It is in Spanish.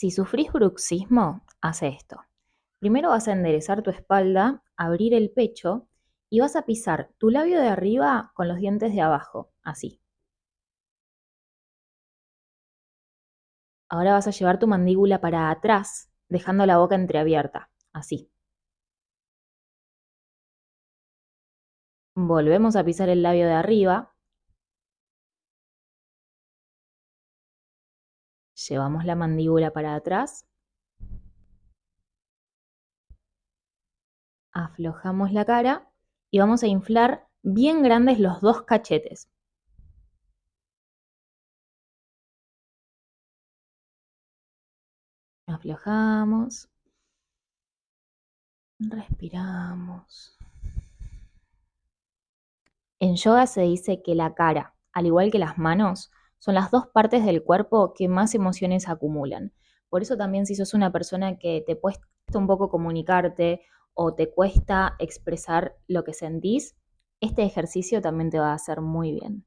Si sufrís bruxismo, hace esto. Primero vas a enderezar tu espalda, abrir el pecho y vas a pisar tu labio de arriba con los dientes de abajo, así. Ahora vas a llevar tu mandíbula para atrás, dejando la boca entreabierta, así. Volvemos a pisar el labio de arriba, llevamos la mandíbula para atrás, aflojamos la cara y vamos a inflar bien grandes los dos cachetes. Aflojamos, respiramos. En yoga se dice que la cara, al igual que las manos, son las dos partes del cuerpo que más emociones acumulan. Por eso también si sos una persona que te cuesta un poco comunicarte o te cuesta expresar lo que sentís, este ejercicio también te va a hacer muy bien.